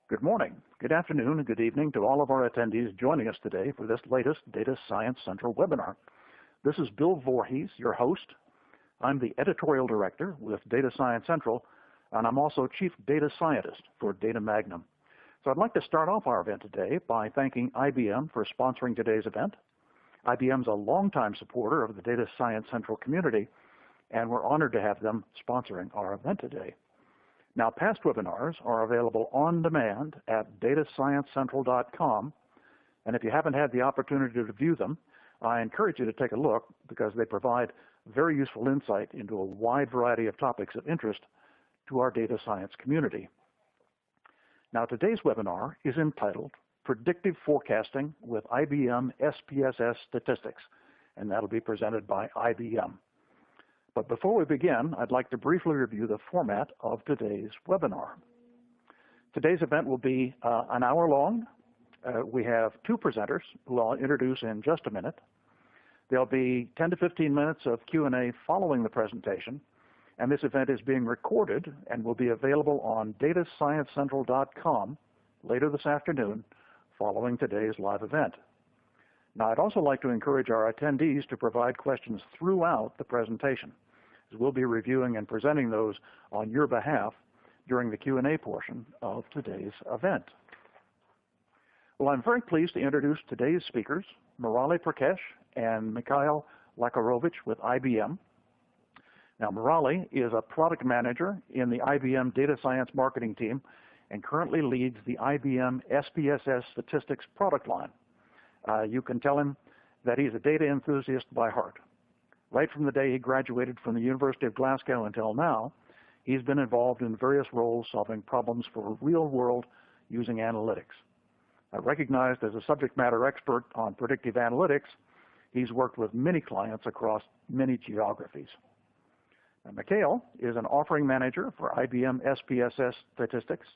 Good morning, good afternoon, and good evening to all of our attendees joining us today for this latest Data Science Central webinar. This is Bill Vorhies, your host. I'm the Editorial Director with Data Science Central, and I'm also Chief Data Scientist for Data Magnum. So I'd like to start off our event today by thanking IBM for sponsoring today's event. IBM's a longtime supporter of the Data Science Central community, and we're honored to have them sponsoring our event today. Now, past webinars are available on demand at datasciencecentral.com, and if you haven't had the opportunity to view them, I encourage you to take a look because they provide very useful insight into a wide variety of topics of interest to our data science community. Now, today's webinar is entitled Predictive Forecasting with IBM SPSS Statistics, and that'll be presented by IBM. But before we begin, I'd like to briefly review the format of today's webinar. Today's event will be an hour long. We have two presenters who I'll introduce in just a minute. There'll be 10 to 15 minutes of Q&A following the presentation, and this event is being recorded and will be available on datasciencecentral.com later this afternoon following today's live event. Now, I'd also like to encourage our attendees to provide questions throughout the presentation, as we'll be reviewing and presenting those on your behalf during the Q&A portion of today's event. Well, I'm very pleased to introduce today's speakers, Murali, Prakash, and Mikhail Lakirovich with IBM. Now, Murali is a product manager in the IBM Data Science Marketing team and currently leads the IBM SPSS Statistics product line. You can tell him that he's a data enthusiast by heart. Right from the day he graduated from the University of Glasgow until now, he's been involved in various roles solving problems for real world using analytics. Recognized as a subject matter expert on predictive analytics, he's worked with many clients across many geographies. Now, Mikhail is an offering manager for IBM SPSS Statistics.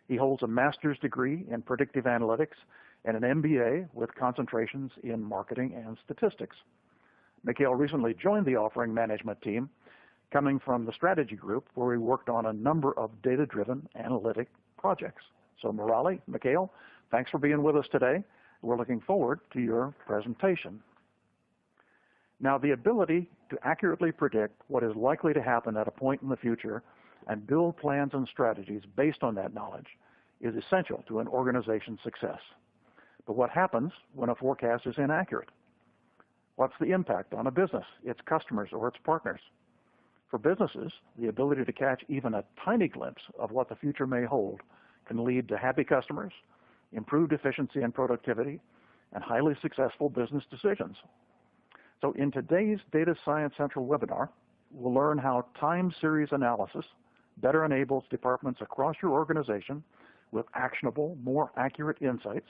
He holds a master's degree in predictive analytics and an MBA with concentrations in marketing and statistics. Mikhail recently joined the offering management team, coming from the strategy group where he worked on a number of data-driven analytic projects. So Murali, Mikhail, thanks for being with us today. We're looking forward to your presentation. Now, the ability to accurately predict what is likely to happen at a point in the future and build plans and strategies based on that knowledge is essential to an organization's success. But what happens when a forecast is inaccurate? What's the impact on a business, its customers, or its partners? For businesses, the ability to catch even a tiny glimpse of what the future may hold can lead to happy customers, improved efficiency and productivity, and highly successful business decisions. So in today's Data Science Central webinar, we'll learn how time series analysis better enables departments across your organization with actionable, more accurate insights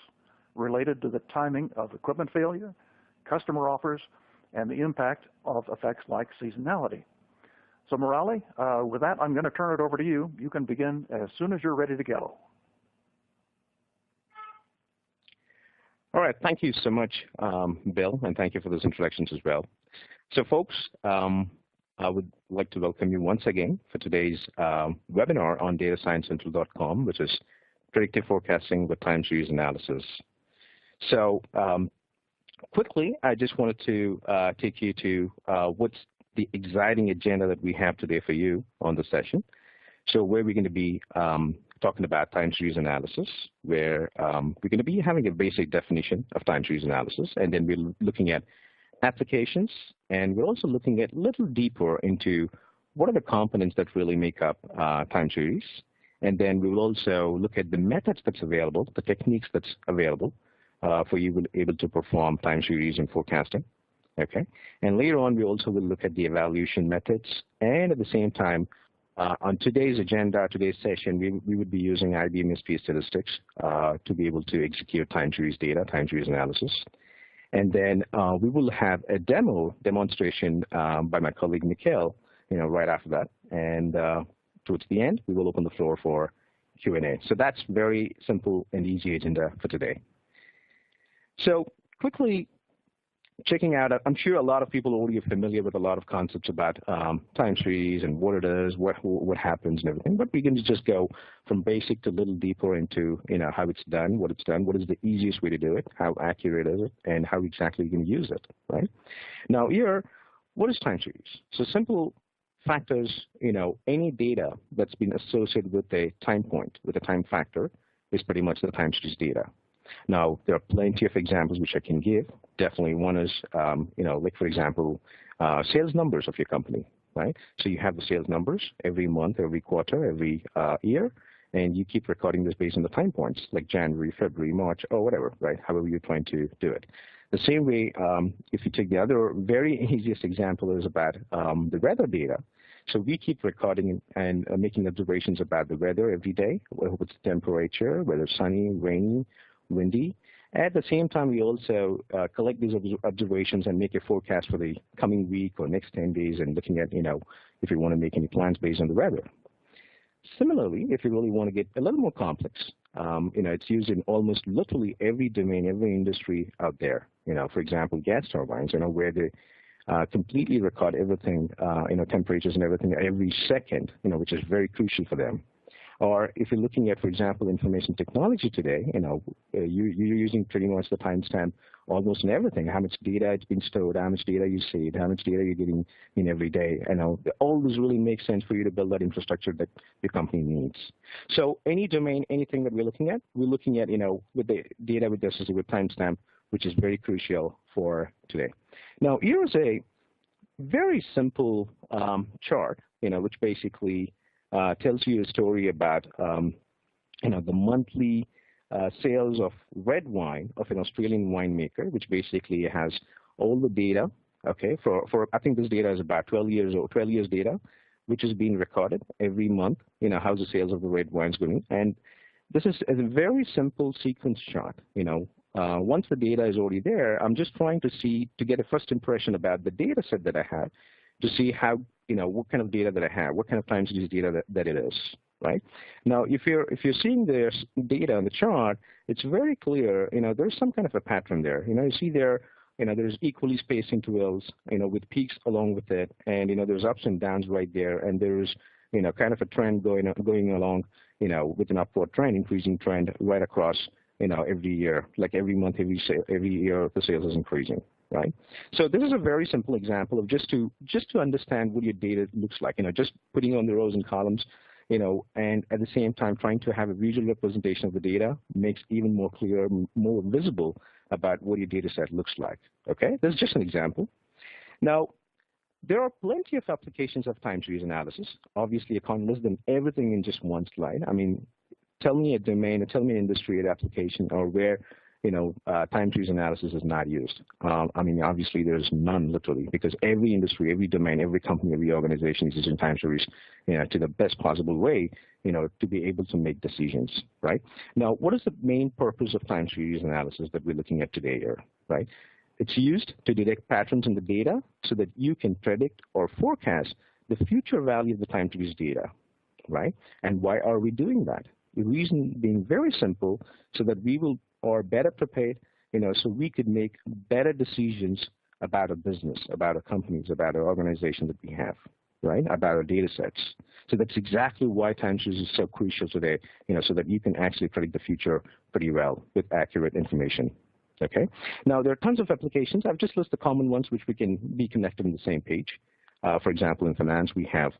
related to the timing of equipment failure, customer offers, and the impact of effects like seasonality. So Murali, with that, I'm going to turn it over to you. You can begin as soon as you're ready to go. All right, thank you so much, Bill, and thank you for those introductions as well. So folks, I would like to welcome you once again for today's webinar on datasciencecentral.com, which is Predictive Forecasting with Time Series Analysis. So quickly, I just wanted to take you to what's the exciting agenda that we have today for you on the session. So where we're going to be talking about time series analysis, where we're going to be having a basic definition of time series analysis, and then we're looking at applications, and we're also looking at a little deeper into what are the components that really make up time series, and then we will also look at the methods that's available, the techniques that's available for you to be able to perform time series and forecasting. Okay, and later on we also will look at the evaluation methods, and at the same time on today's agenda, today's session, we would be using IBM SPSS Statistics to be able to execute time series data, time series analysis. And then we will have a demonstration by my colleague Mikhail, right after that. And towards the end, we will open the floor for Q&A. So that's very simple and easy agenda for today. So quickly, checking out, I'm sure a lot of people already are familiar with a lot of concepts about time series and what it is, what happens and everything, but we can just go from basic to a little deeper into, how it's done, what is the easiest way to do it, how accurate is it, and how exactly you can use it, right? Now here, what is time series? So simple factors, any data that's been associated with a time point, with a time factor, is pretty much the time series data. Now, there are plenty of examples which I can give. Definitely one is, like for example, sales numbers of your company, right? So you have the sales numbers every month, every quarter, every year, and you keep recording this based on the time points, like January, February, March, or whatever, right? However you're trying to do it. The same way, if you take the other very easiest example is about the weather data. So we keep recording and making observations about the weather every day, what's the temperature, whether it's sunny, rainy, windy. At the same time, we also collect these observations and make a forecast for the coming week or next 10 days and looking at, if you want to make any plans based on the weather. Similarly, if you really want to get a little more complex, it's used in almost literally every domain, every industry out there. For example, gas turbines, where they completely record everything, temperatures and everything every second, which is very crucial for them. Or if you're looking at, for example, information technology today, you're using pretty much the timestamp almost in everything. How much data is being stored, how much data you saved, how much data you're getting in every day. All this really makes sense for you to build that infrastructure that your company needs. So any domain, anything that we're looking at, with the data with associated with timestamp, which is very crucial for today. Now, here's a very simple chart, which basically tells you a story about, the monthly sales of red wine of an Australian winemaker, which basically has all the data, okay, for I think this data is about 12 years data, which is being recorded every month, how's the sales of the red wines going. And this is a very simple sequence chart, once the data is already there, I'm just trying to get a first impression about the data set that I have to see how, what kind of data that I have, what kind of time series data that it is, right? Now, if you're seeing this data on the chart, it's very clear, there's some kind of a pattern there. You see there, there's equally spaced intervals, with peaks along with it, and, there's ups and downs right there, and there's, kind of a trend going along, with an upward trend, increasing trend right across, every year, like every month, every year, the sales is increasing, right? So this is a very simple example of just to understand what your data looks like, just putting on the rows and columns, and at the same time trying to have a visual representation of the data makes even more clear, more visible about what your data set looks like, okay? This is just an example. Now, there are plenty of applications of time series analysis. Obviously, I can't list them everything in just one slide. I mean, tell me a domain, or tell me an industry, an application, or where time series analysis is not used. I mean, obviously there's none, literally, because every industry, every domain, every company, every organization is using time series, to the best possible way, to be able to make decisions, right? Now, what is the main purpose of time series analysis that we're looking at today here, right? It's used to detect patterns in the data so that you can predict or forecast the future value of the time series data, right? And why are we doing that? The reason being very simple, so that we are better prepared, so we could make better decisions about a business, about our companies, about our organization that we have, right? About our data sets. So that's exactly why time series is so crucial today, so that you can actually predict the future pretty well with accurate information. Okay. Now there are tons of applications. I've just listed the common ones which we can be connected on the same page. For example, in finance, we have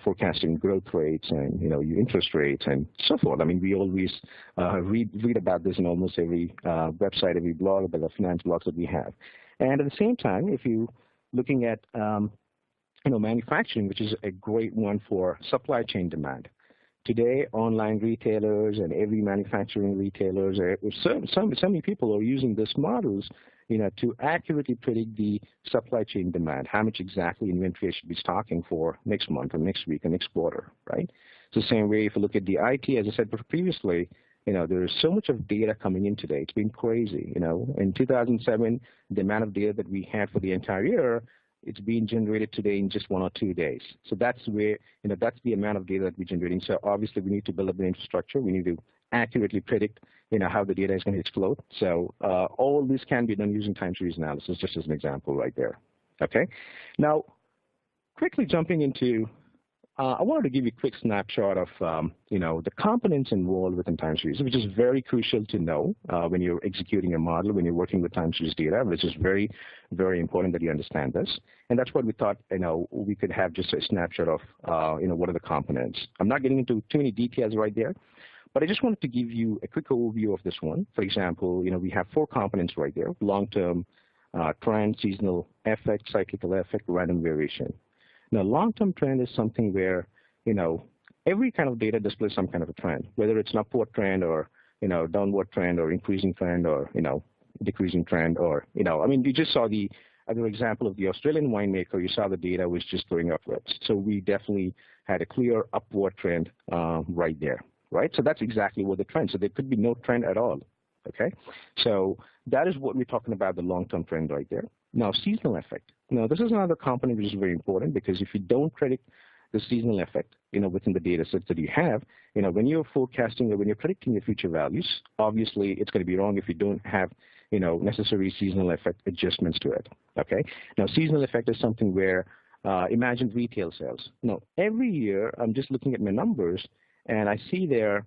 forecasting growth rates and, interest rates and so forth. I mean, we always read about this in almost every website, every blog, about the finance blogs that we have. And at the same time, if you're looking at, manufacturing, which is a great one for supply chain demand. Today, online retailers and every manufacturing retailers, so many people are using these models, to accurately predict the supply chain demand, how much exactly inventory I should be stocking for next month or next week or next quarter, right? It's the same way if you look at the IT, as I said previously, there is so much of data coming in today. It's been crazy, In 2007, the amount of data that we had for the entire year, it's being generated today in just 1 or 2 days. So that's where, that's the amount of data that we're generating. So obviously we need to build up the infrastructure. We need to accurately predict, how the data is going to explode. So all this can be done using time series analysis, just as an example right there. Okay. Now, quickly jumping into, I wanted to give you a quick snapshot of, the components involved within time series, which is very crucial to know when you're executing a model, when you're working with time series data, which is very, very important that you understand this. And that's what we thought, we could have just a snapshot of, what are the components. I'm not getting into too many details right there, but I just wanted to give you a quick overview of this one. For example, we have 4 components right there: long-term, trend, seasonal effect, cyclical effect, random variation. Now, long-term trend is something where, every kind of data displays some kind of a trend, whether it's an upward trend or, downward trend or increasing trend or, decreasing trend or, you just saw the other example of the Australian winemaker. You saw the data was just going upwards. So we definitely had a clear upward trend right there, right? So that's exactly what the trend. So there could be no trend at all, okay? So that is what we're talking about, the long-term trend right there. Now, seasonal effect. Now, this is another component which is very important, because if you don't predict the seasonal effect, within the data sets that you have, when you're forecasting or when you're predicting your future values, obviously it's going to be wrong if you don't have, necessary seasonal effect adjustments to it, okay? Now, seasonal effect is something where, imagine retail sales. Now, every year, I'm just looking at my numbers, and I see there,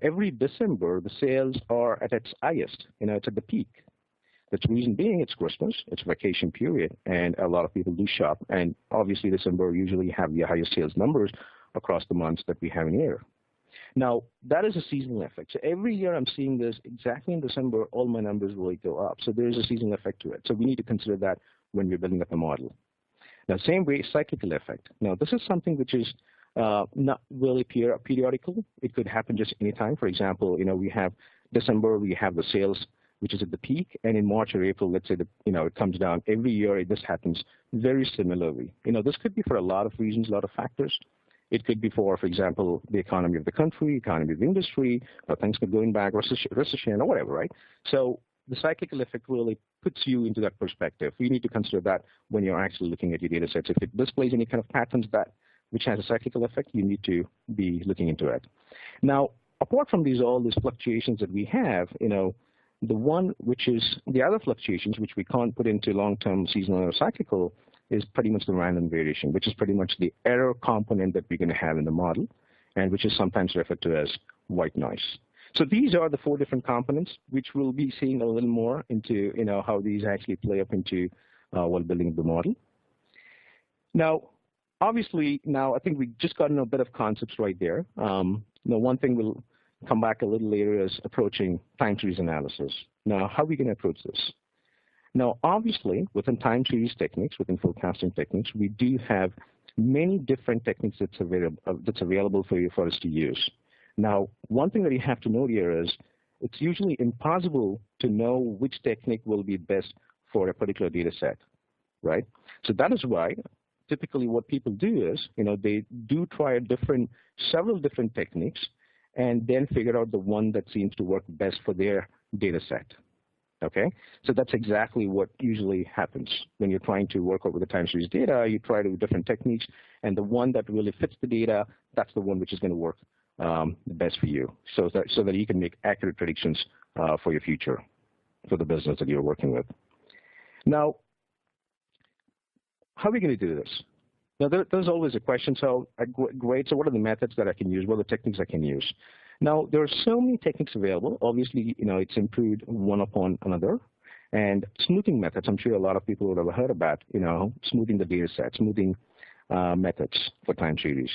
every December, the sales are at its highest, it's at the peak. The reason being, it's Christmas, it's vacation period, and a lot of people do shop. And obviously, December usually have the highest sales numbers across the months that we have in a year. Now, that is a seasonal effect. So every year I'm seeing this exactly in December, all my numbers really go up. So there is a seasonal effect to it. So we need to consider that when we're building up a model. Now, same way, cyclical effect. Now, this is something which is not really periodical. It could happen just anytime. For example, we have December, we have the sales, which is at the peak, and in March or April, let's say it comes down. Every year, this happens very similarly. This could be for a lot of reasons, a lot of factors. It could be for example, the economy of the country, economy of the industry, or things could going back, recession, or whatever, right? So the cyclical effect really puts you into that perspective. You need to consider that when you're actually looking at your data sets. If it displays any kind of patterns which has a cyclical effect, you need to be looking into it. Now, apart from all these fluctuations that we have, the one which is the other fluctuations, which we can't put into long-term, seasonal, or cyclical, is pretty much the random variation, which is pretty much the error component that we're going to have in the model, and which is sometimes referred to as white noise. So these are the 4 different components, which we'll be seeing a little more into, how these actually play up into while building the model. Now, obviously, I think we just got into a bit of concepts right there. One thing we'll come back a little later is approaching time series analysis. Now, how are we going to approach this? Now, obviously, within time series techniques, within forecasting techniques, we do have many different techniques that's available for us to use. Now, one thing that you have to know here is it's usually impossible to know which technique will be best for a particular data set, right? So that is why typically what people do is, they do try several different techniques, and then figure out the one that seems to work best for their data set, okay? So that's exactly what usually happens. When you're trying to work over the time series data, you try to do different techniques, and the one that really fits the data, that's the one which is going to work the best for you, so that you can make accurate predictions for your future, for the business that you're working with. Now, how are we going to do this? Now, there's always a question, so great, so what are the methods that I can use? What are the techniques I can use? Now, there are so many techniques available. Obviously, it's improved one upon another. And smoothing methods, I'm sure a lot of people would have heard about, smoothing the data set, smoothing methods for time series.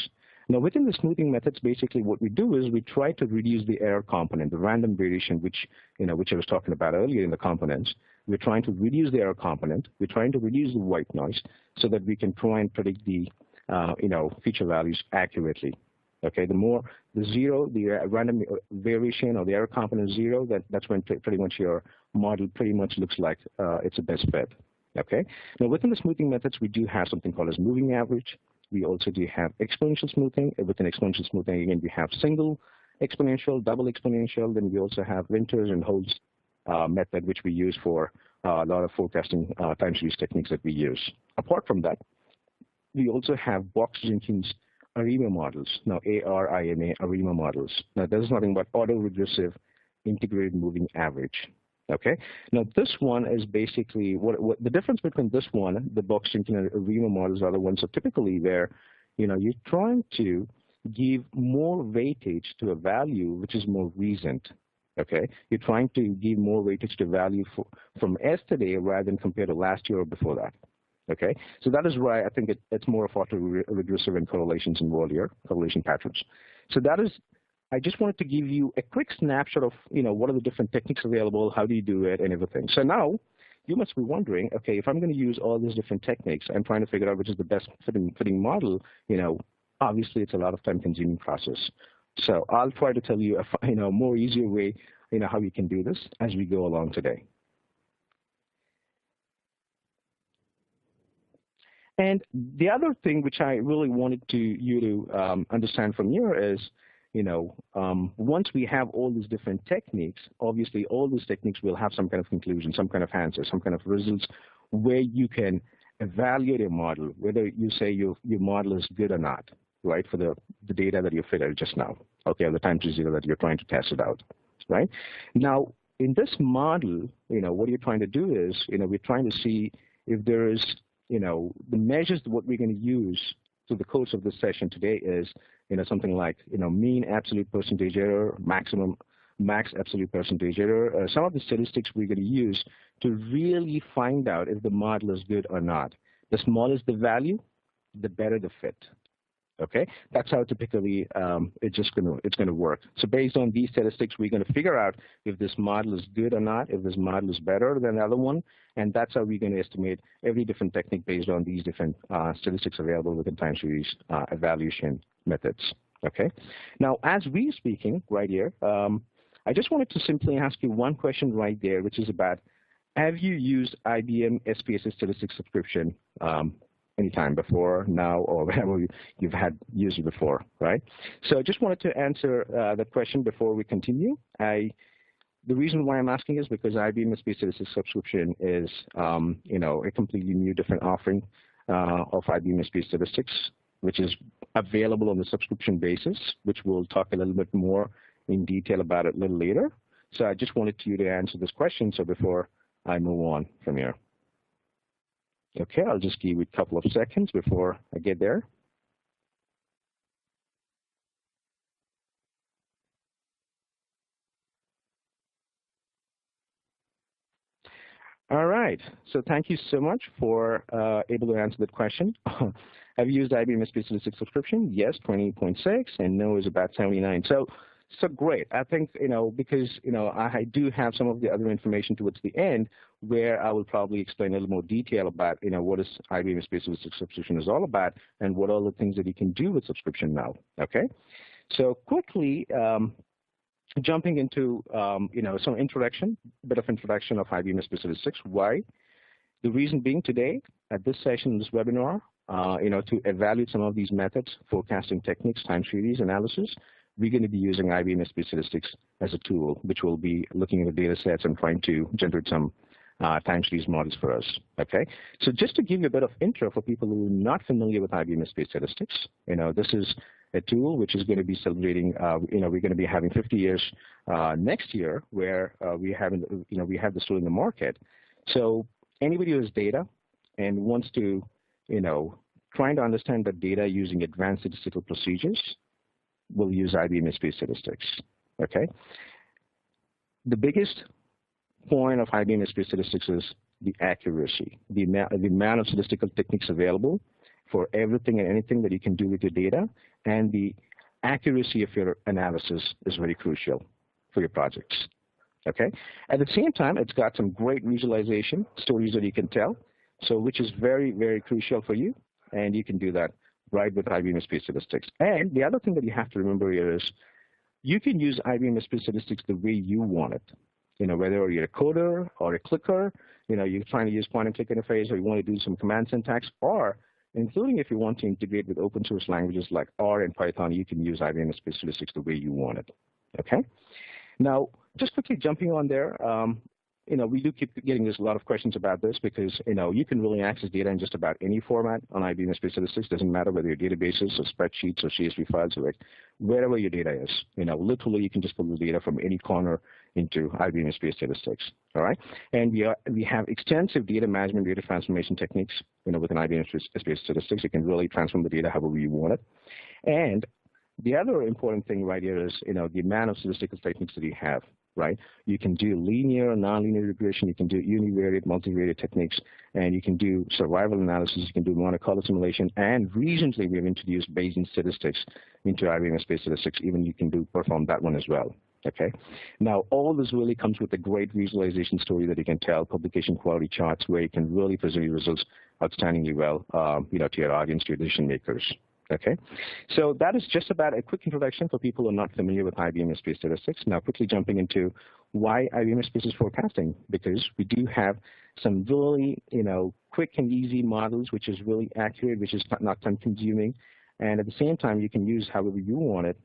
Now, within the smoothing methods, basically what we do is we try to reduce the error component, the random variation, which I was talking about earlier in the components. We're trying to reduce the error component. We're trying to reduce the white noise so that we can try and predict the, feature values accurately. Okay, the zero, the random variation or the error component is 0, that's when pretty much your model pretty much looks like it's a best fit. Okay, now within the smoothing methods, we do have something called as moving average. We also do have exponential smoothing. Within exponential smoothing, again, we have single exponential, double exponential. Then we also have Winters and Holtz method, which we use for a lot of forecasting time series techniques that we use. Apart from that, we also have Box-Jenkins ARIMA models. Now, ARIMA, ARIMA models. Now, this is nothing but autoregressive integrated moving average. Okay. Now, this one is basically what the difference between this one, the box thinking and ARIMA models are the ones so typically where, you're trying to give more weightage to a value which is more recent. Okay. You're trying to give more weightage to value from yesterday rather than compared to last year or before that. Okay. So that is why I think it's more of autoregressive and correlations involved here, correlation patterns. So that is. I just wanted to give you a quick snapshot of, what are the different techniques available, how do you do it, and everything. So now you must be wondering, okay, if I'm going to use all these different techniques, I'm trying to figure out which is the best fitting model, obviously it's a lot of time-consuming process. So I'll try to tell you a more easier way, how you can do this as we go along today. And the other thing which I really wanted you to understand from here is, once we have all these different techniques, obviously all these techniques will have some kind of conclusion, some kind of answer, some kind of results where you can evaluate a model, whether you say your model is good or not, right, for the data that you figured just now, okay, or the time series data that you're trying to test it out, right? Now, in this model, what you're trying to do is, we're trying to see if there is, the measures, what we're going to use through the course of this session today is, something like, mean absolute percentage error, max absolute percentage error, some of the statistics we're going to use to really find out if the model is good or not. The smaller the value, the better the fit. Okay, that's how typically it's going to work. So based on these statistics, we're going to figure out if this model is good or not, if this model is better than the other one, and that's how we're going to estimate every different technique based on these different statistics available within time series evaluation methods. Okay, now as we're speaking right here, I just wanted to simply ask you one question right there, which is about, have you used IBM SPSS Statistics subscription anytime before, now, or whenever you've had used it before, right? So I just wanted to answer that question before we continue. The reason why I'm asking is because IBM SPSS Statistics subscription is, a completely new, different offering of IBM SPSS Statistics, which is available on the subscription basis, which we'll talk a little bit more in detail about it a little later. So I just wanted you to answer this question, so before I move on from here. Okay, I'll just give you a couple of seconds before I get there. All right, so thank you so much for able to answer that question. Have you used IBM SPSS Statistics subscription? Yes, 20.6, and no is about 79. So great. I think, because, I do have some of the other information towards the end where I will probably explain a little more detail about, what is IBM SPSS Statistics subscription is all about and what are the things that you can do with subscription now, okay? So quickly, jumping into, some introduction, bit of introduction of IBM SPSS Statistics. Why? The reason being today, at this session, this webinar, to evaluate some of these methods, forecasting techniques, time series analysis, we're going to be using IBM SPSS Statistics as a tool, which will be looking at the data sets and trying to generate some time series models for us, okay? So just to give you a bit of intro for people who are not familiar with IBM SPSS Statistics, this is a tool which is going to be celebrating, we're going to be having 50 years next year where we have this tool in the market. So anybody who has data and wants to, trying to understand the data using advanced statistical procedures, will use IBM SPSS Statistics, okay? The biggest point of IBM SPSS Statistics is the accuracy, the amount of statistical techniques available for everything and anything that you can do with your data, and the accuracy of your analysis is very crucial for your projects, okay? At the same time, it's got some great visualization, stories that you can tell, so which is very, very crucial for you, and you can do that right with IBM SPSS Statistics. And the other thing that you have to remember here is you can use IBM SPSS Statistics the way you want it. Whether you're a coder or a clicker, you're trying to use point and click interface, or you want to do some command syntax, or including if you want to integrate with open source languages like R and Python, you can use IBM SPSS Statistics the way you want it, okay? Now, just quickly jumping on there, we do keep getting a lot of questions about this because, you can really access data in just about any format on IBM SPSS Statistics. Doesn't matter whether your databases or spreadsheets or CSV files or wherever your data is. Literally you can just pull the data from any corner into IBM SPSS Statistics. All right, and we have extensive data management, data transformation techniques. Within IBM SPSS Statistics, you can really transform the data however you want it. And the other important thing right here is, the amount of statistical techniques that you have, right? You can do linear, nonlinear regression, you can do univariate, multivariate techniques, and you can do survival analysis, you can do Monte Carlo simulation, and recently we have introduced Bayesian statistics into IBM SPSS Statistics. Even you can perform that one as well. Okay. Now, all this really comes with a great visualization story that you can tell, publication quality charts, where you can really present your results outstandingly well, to your audience, to your decision makers. Okay, so that is just about a quick introduction for people who are not familiar with IBM SPSS Statistics. Now, quickly jumping into why IBM SPSS is forecasting, because we do have some really, quick and easy models, which is really accurate, which is not time-consuming, and at the same time, you can use however you want it,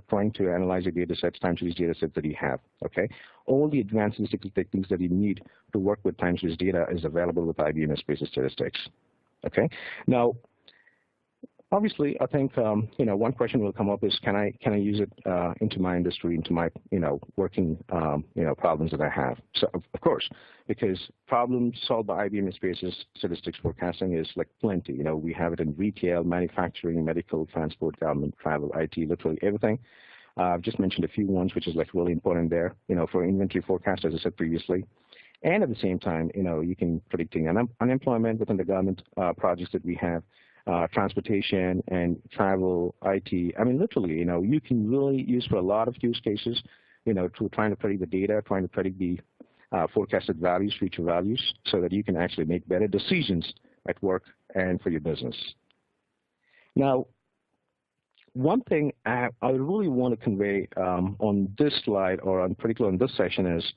trying to analyze your data sets, time series data sets that you have. Okay, all the advanced statistical techniques that you need to work with time series data is available with IBM SPSS Statistics. Okay, now, obviously, I think one question will come up is, can I use it into my industry, into my working problems that I have? So of course, because problems solved by IBM SPSS Statistics forecasting is like plenty. We have it in retail, manufacturing, medical, transport, government, travel, IT, literally everything. I've just mentioned a few ones, which is like really important there. For inventory forecast, as I said previously. And at the same time, you can predicting unemployment within the government projects that we have. Transportation and travel, IT. I mean, literally, you can really use for a lot of use cases, to trying to predict the data, trying to predict the forecasted values, future values, so that you can actually make better decisions at work and for your business. Now, one thing I really want to convey on this slide, or in particular on this session, is,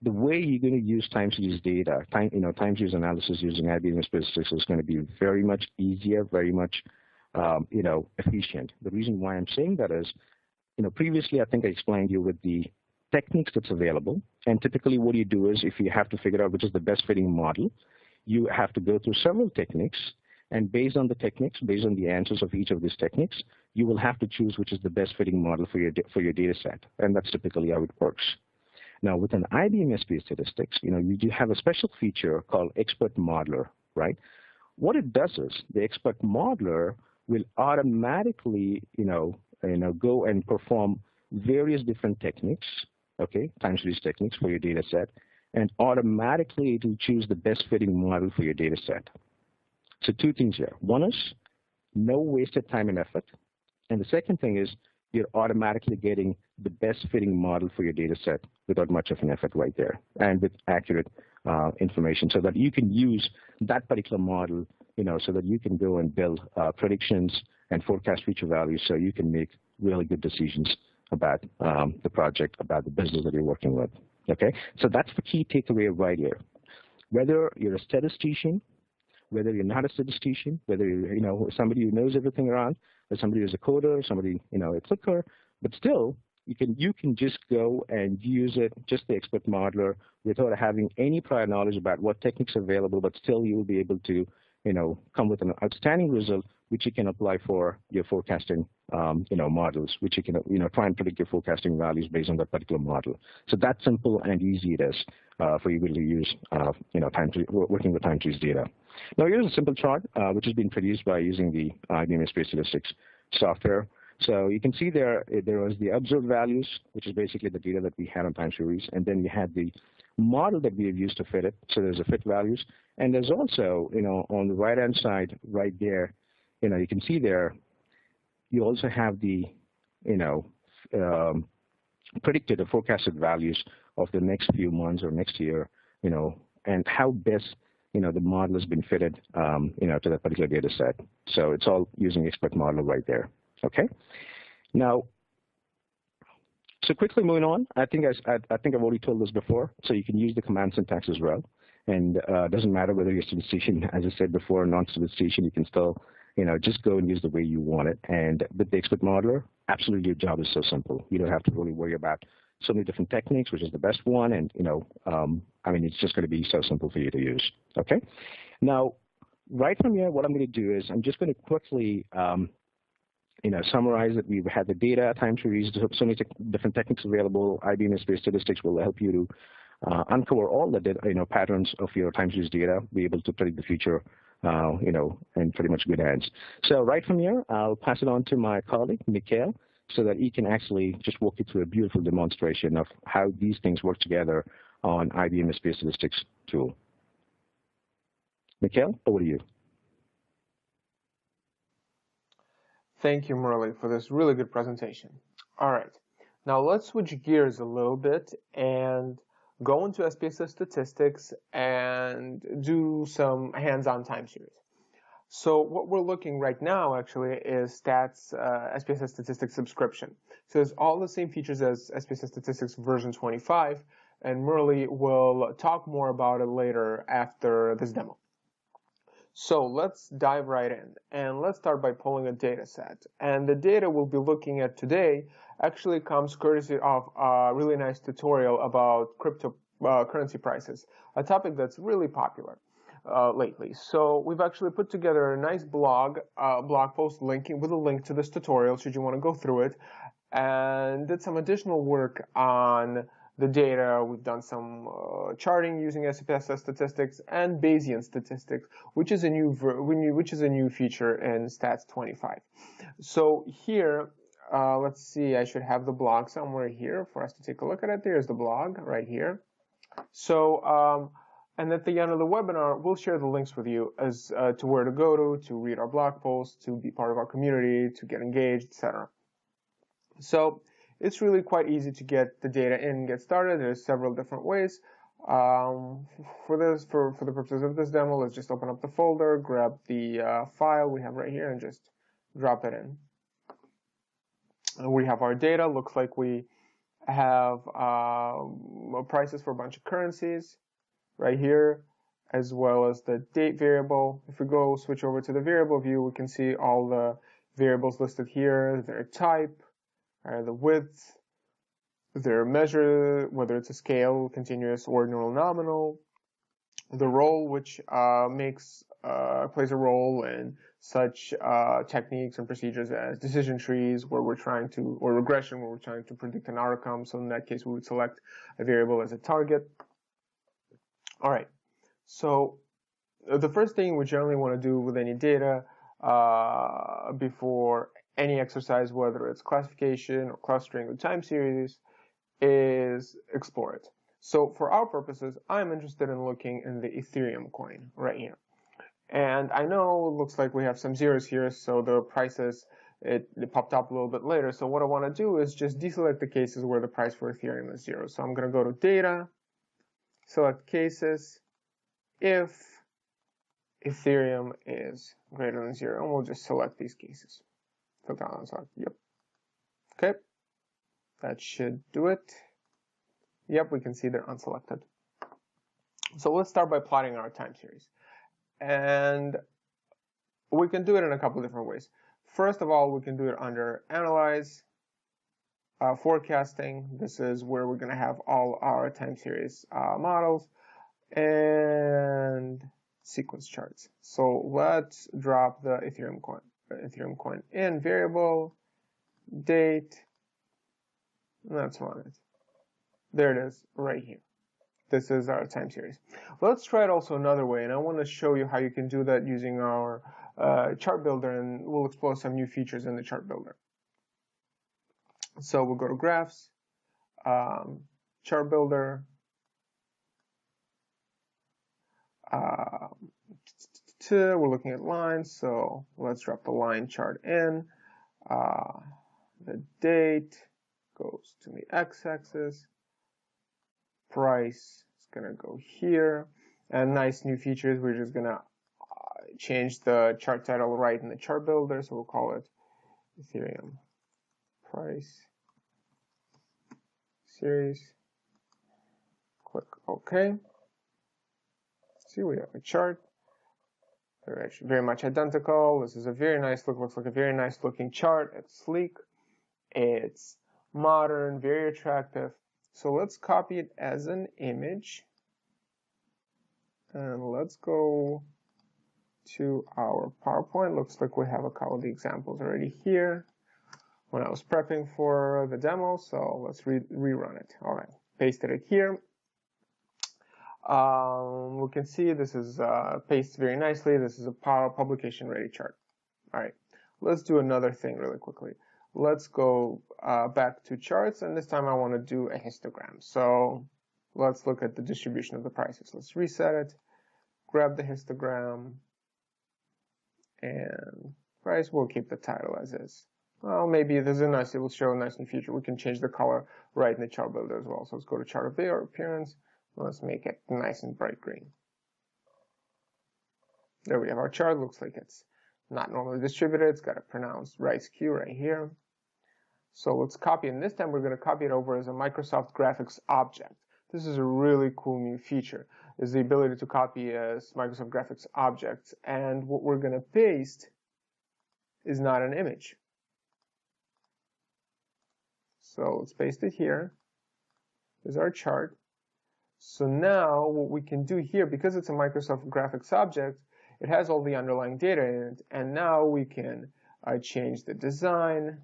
the way you're going to use time series data, time series analysis using IBM Statistics is going to be very much easier, very much, efficient. The reason why I'm saying that is, previously I think I explained you with the techniques that's available, and typically what you do is, if you have to figure out which is the best fitting model, you have to go through several techniques, and based on the techniques, based on the answers of each of these techniques, you will have to choose which is the best fitting model for your data set, and that's typically how it works. Now, with an IBM SPSS Statistics, you do have a special feature called Expert Modeler, right? What it does is the Expert Modeler will automatically, go and perform various different techniques, okay, time series techniques for your data set, and automatically it will choose the best fitting model for your data set. So two things here. One is no wasted time and effort, and the second thing is you're automatically getting the best fitting model for your data set without much of an effort right there, and with accurate information, so that you can use that particular model, so that you can go and build predictions and forecast future values, so you can make really good decisions about the project, about the business that you're working with. Okay, so that's the key takeaway right here. Whether you're a statistician, whether you're not a statistician, whether you're somebody who knows everything around, or somebody who's a coder, somebody a clicker, but still you can just go and use it, just the Expert Modeler, without having any prior knowledge about what techniques are available, but still you will be able to come with an outstanding result, which you can apply for your forecasting models, which you can try and predict your forecasting values based on that particular model. So that's simple and easy it is for you to use working with time series data. Now here's a simple chart which has been produced by using the IBM SPSS Statistics software. So you can see there was the observed values, which is basically the data that we had on time series, and then you had the model that we have used to fit it. So there's a fit values, and there's also on the right hand side right there, you can see there you also have the predicted or forecasted values of the next few months or next year, and how best the model has been fitted to that particular data set. So it's all using Expert Modeler right there. Okay. Now, so quickly moving on, I think I've already told this before. So you can use the command syntax as well, and it doesn't matter whether you're a statistician, as I said before, non-statistician. You can still just go and use the way you want it. And with the Expert Modeler, absolutely your job is so simple. You don't have to really worry about so many different techniques, which is the best one, and I mean, it's just going to be so simple for you to use. Okay. Now, right from here, what I'm going to do is I'm just going to quickly summarize that we've had the data, time series, so many different techniques available. IBM SPSS Statistics will help you to uncover all the patterns of your time series data, be able to predict the future, in pretty much good hands. So right from here, I'll pass it on to my colleague, Mikhail, so that he can actually just walk you through a beautiful demonstration of how these things work together on IBM SPSS Statistics tool. Mikhail, over to you. Thank you, Murali, for this really good presentation. All right, now let's switch gears a little bit and go into SPSS Statistics and do some hands-on time series. So what we're looking right now actually is SPSS Statistics subscription. So it's all the same features as SPSS Statistics version 25, and Murali will talk more about it later after this demo. So let's dive right in, and let's start by pulling a data set. And the data we'll be looking at today actually comes courtesy of a really nice tutorial about cryptocurrency prices, a topic that's really popular lately. So we've actually put together a nice blog post linking with a link to this tutorial should you want to go through it, and did some additional work on the data. We've done some charting using SPSS Statistics and Bayesian statistics, which is a new feature in Stats 25. So here, let's see, I should have the blog somewhere here for us to take a look at it. There's the blog right here. So, and at the end of the webinar, we'll share the links with you as to where to go to read our blog posts, to be part of our community, to get engaged, etc. So it's really quite easy to get the data in and get started. There's several different ways. For the purposes of this demo, let's just open up the folder, grab the file we have right here, and just drop it in. And we have our data. Looks like we have prices for a bunch of currencies right here, as well as the date variable. If we go switch over to the variable view, we can see all the variables listed here, their type, the width, their measure, whether it's a scale, continuous, ordinal, nominal, the role, which plays a role in such techniques and procedures as decision trees, where we're trying to, or regression, where we're trying to predict an outcome. So in that case, we would select a variable as a target. All right. So the first thing we generally want to do with any data before any exercise, whether it's classification or clustering or time series, is explore it. So for our purposes, I'm interested in looking in the Ethereum coin right here. And I know it looks like we have some zeros here, so the prices, it popped up a little bit later. So what I want to do is just deselect the cases where the price for Ethereum is 0. So I'm going to go to Data, select Cases, if Ethereum is greater than 0, and we'll just select these cases. Click on select. Yep. Okay. That should do it. Yep, we can see they're unselected. So let's start by plotting our time series. And we can do it in a couple different ways. First of all, we can do it under Analyze, Forecasting. This is where we're going to have all our time series models, and Sequence Charts. So let's drop the Ethereum coin in variable, date, let's run it. There it is right here. This is our time series. Let's try it also another way, and I want to show you how you can do that using our chart builder, and we'll explore some new features in the chart builder. So we'll go to Graphs, Chart Builder, we're looking at lines, so let's drop the line chart in. The date goes to the x-axis. Price is going to go here. And nice new features, we're just going to change the chart title right in the chart builder, so we'll call it Ethereum Price Series. Click OK. See, we have a chart. They're actually very much identical. This is a very nice look, looks like a very nice looking chart. It's sleek, it's modern, very attractive. so let's copy it as an image. And let's go to our PowerPoint. Looks like we have a couple of the examples already here when I was prepping for the demo. So let's rerun it. All right, pasted it here. We can see this is pasted very nicely. This is a publication ready chart. All right, let's do another thing really quickly. Let's go back to charts, and this time I want to do a histogram. So let's look at the distribution of the prices. Let's reset it, grab the histogram, and price. We'll keep the title as is. Well, maybe there's a nice, it will show a nice new feature. We can change the color right in the chart builder as well. So let's go to chart appearance. Let's make it nice and bright green. There we have our chart. Looks like it's not normally distributed. It's got a pronounced right skew right here. So let's copy, and this time we're going to copy it over as a Microsoft Graphics object. This is a really cool new feature, is the ability to copy as Microsoft Graphics objects. And what we're going to paste is not an image. So let's paste it here. Here's our chart. So now what we can do here, because it's a Microsoft Graphics object, it has all the underlying data in it, and now we can change the design.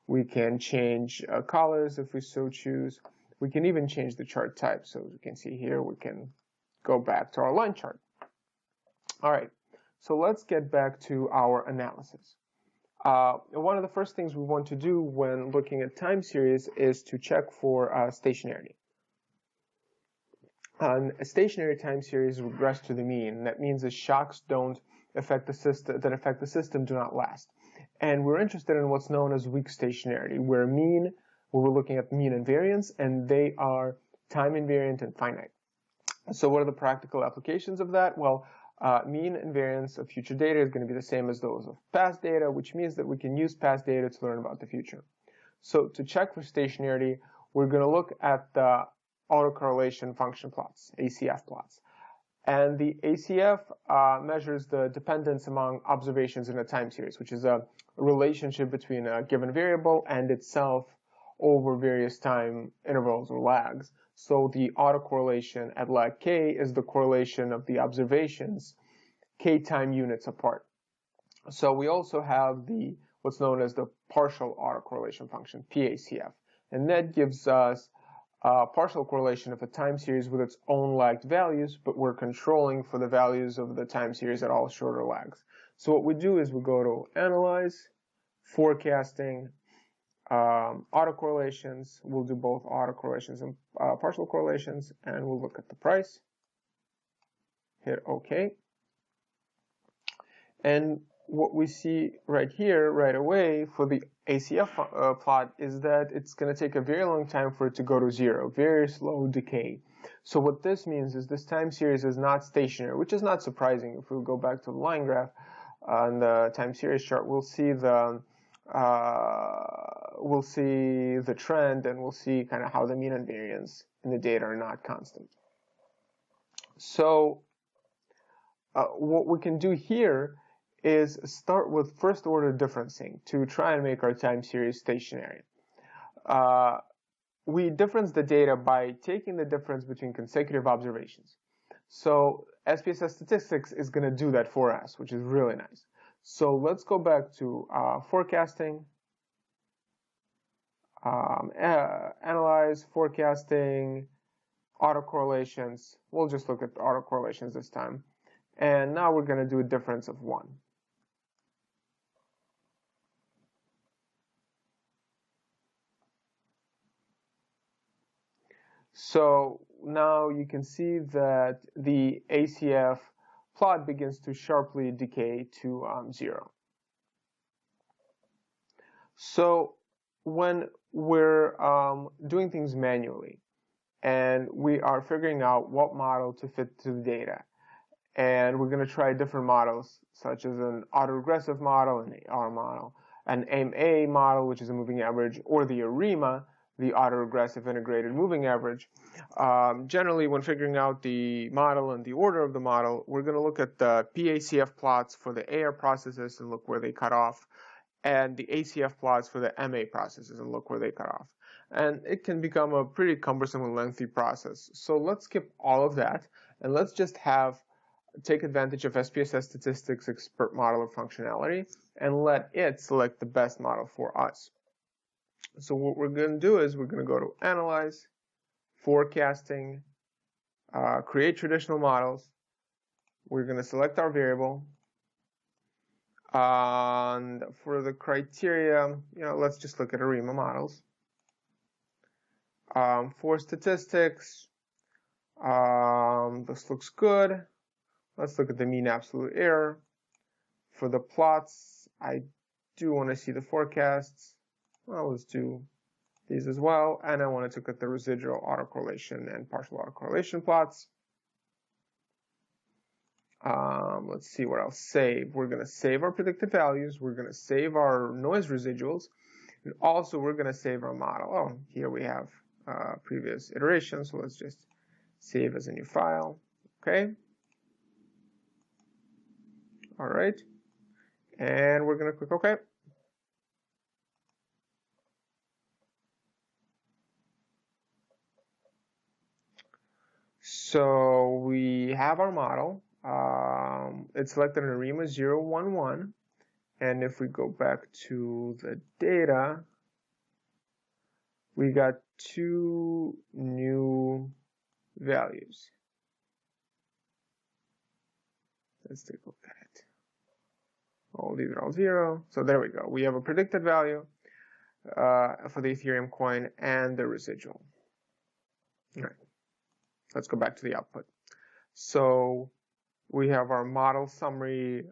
We can change colors if we so choose. We can even change the chart type. So as you can see here, we can go back to our line chart. All right, so let's get back to our analysis. One of the first things we want to do when looking at time series is to check for stationarity. A stationary time series regress to the mean. That means that shocks don't affect the system, that affect the system do not last. And we're interested in what's known as weak stationarity, where we're looking at mean and variance, and they are time invariant and finite. So what are the practical applications of that? Well, mean and variance of future data is going to be the same as those of past data, which means that we can use past data to learn about the future. So to check for stationarity, we're going to look at the autocorrelation function plots, ACF plots. And the ACF measures the dependence among observations in a time series, which is a relationship between a given variable and itself over various time intervals or lags. So the autocorrelation at lag k is the correlation of the observations k time units apart. So we also have what's known as the partial autocorrelation function, PACF. And that gives us partial correlation of a time series with its own lagged values, but we're controlling for the values of the time series at all shorter lags. So what we do is we go to Analyze, Forecasting, Autocorrelations. We'll do both autocorrelations and partial correlations, and we'll look at the price. Hit OK. And what we see right here, right away, for the ACF plot is that it's going to take a very long time for it to go to zero, very slow decay. So what this means is this time series is not stationary, which is not surprising. If we go back to the line graph on the time series chart, we'll see the trend, and we'll see kind of how the mean and variance in the data are not constant. So what we can do here is start with first order differencing to try and make our time series stationary. We difference the data by taking the difference between consecutive observations. So SPSS Statistics is going to do that for us, which is really nice. So let's go back to forecasting, analyze, forecasting, autocorrelations. We'll just look at autocorrelations this time. And now we're going to do a difference of 1. So now you can see that the ACF plot begins to sharply decay to 0. So when we're doing things manually and we are figuring out what model to fit to the data, and we're going to try different models such as an autoregressive model, an AR model, an MA model, which is a moving average, or the ARIMA, the autoregressive integrated moving average. Generally, when figuring out the model and the order of the model, we're going to look at the PACF plots for the AR processes and look where they cut off. and the ACF plots for the MA processes, and look where they cut off. And it can become a pretty cumbersome and lengthy process. So let's skip all of that, and let's just take advantage of SPSS Statistics expert model of functionality and let it select the best model for us. So what we're going to do is we're going to go to Analyze, Forecasting, Create Traditional Models. We're going to select our variable. And for the criteria, let's just look at ARIMA models. For statistics, this looks good. Let's look at the mean absolute error. For the plots, I do want to see the forecasts. Well, let's do these as well. And I want to look at the residual autocorrelation and partial autocorrelation plots. Let's see what I'll save. We're going to save our predicted values. We're going to save our noise residuals. And also, we're going to save our model. Oh, here we have previous iteration. So let's just save as a new file. Okay. All right. And we're going to click OK. So we have our model. It's selected in ARIMA 011. And if we go back to the data, we got 2 new values. Let's take a look at it. All these are all 0. So there we go. We have a predicted value for the Ethereum coin and the residual. All right. Let's go back to the output. So we have our model summary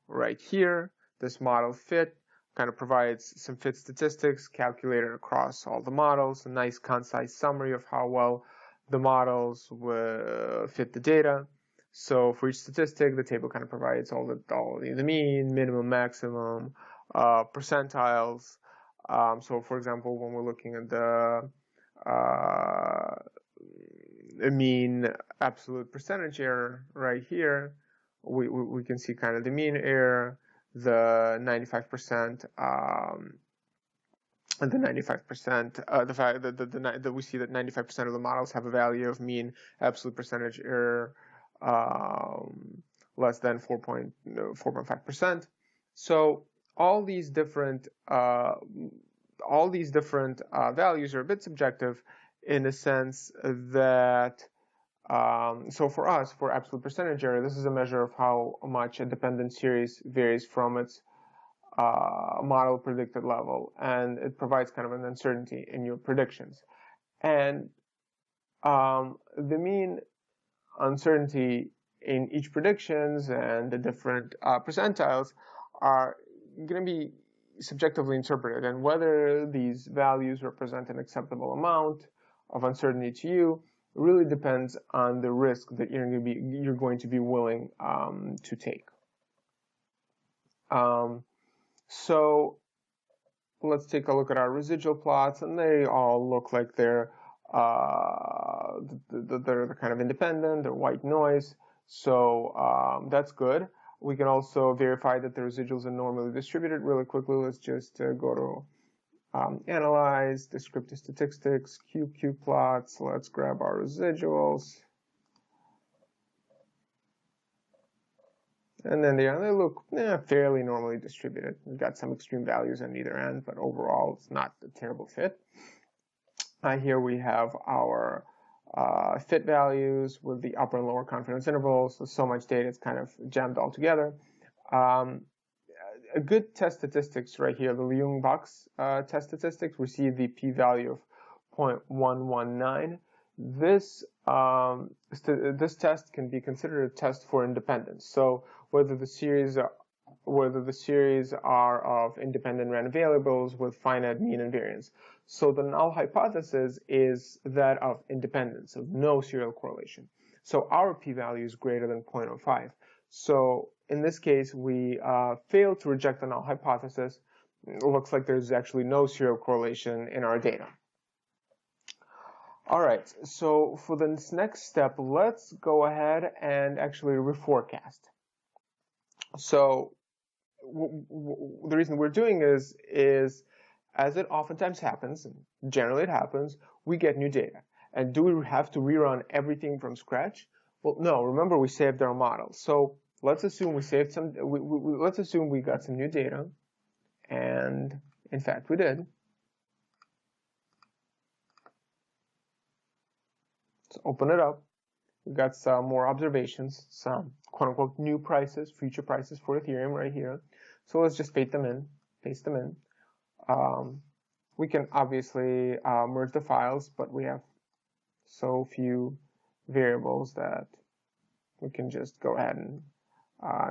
right here. This model fit kind of provides some fit statistics calculated across all the models, a nice concise summary of how well the models fit the data. So for each statistic, the table kind of provides all the mean, minimum, maximum, percentiles. So for example, when we're looking at the mean absolute percentage error right here, we can see kind of the mean error, the 95%, and the 95%, the fact that we see that 95% of the models have a value of mean absolute percentage error less than 4.5%. So all these different values are a bit subjective, in the sense that so for us, for absolute percentage error, this is a measure of how much a dependent series varies from its model predicted level, and it provides kind of an uncertainty in your predictions. And the mean uncertainty in each predictions and the different percentiles are going to be subjectively interpreted, and whether these values represent an acceptable amount of uncertainty to you really depends on the risk that you're going to be willing to take. So let's take a look at our residual plots, and they all look like they're kind of independent. They're white noise, so that's good. We can also verify that the residuals are normally distributed really quickly. Let's just go to Analyze, Descriptive Statistics, QQ plots. Let's grab our residuals. And then they look fairly normally distributed. We've got some extreme values on either end, but overall it's not a terrible fit. Here we have our fit values with the upper and lower confidence intervals. So much data, it's kind of jammed all together. A good test statistics right here, the Leung-Box test statistics, we see the p-value of 0.119. This test can be considered a test for independence. So whether the series are of independent random variables with finite mean and variance. So the null hypothesis is that of independence, of no serial correlation. So our p-value is greater than 0.05. So in this case, we fail to reject the null hypothesis. It looks like there's actually no serial correlation in our data. All right, so for this next step, let's go ahead and actually reforecast. So the reason we're doing is as it oftentimes happens, and generally it happens, we get new data. And do we have to rerun everything from scratch? Well, no. Remember, we saved our model. So let's assume we saved some. Let's assume we got some new data, and in fact we did. Let's open it up. We got some more observations, some quote-unquote new prices, future prices for Ethereum right here. So let's just paste them in. We can obviously merge the files, but we have so few variables that we can just go ahead and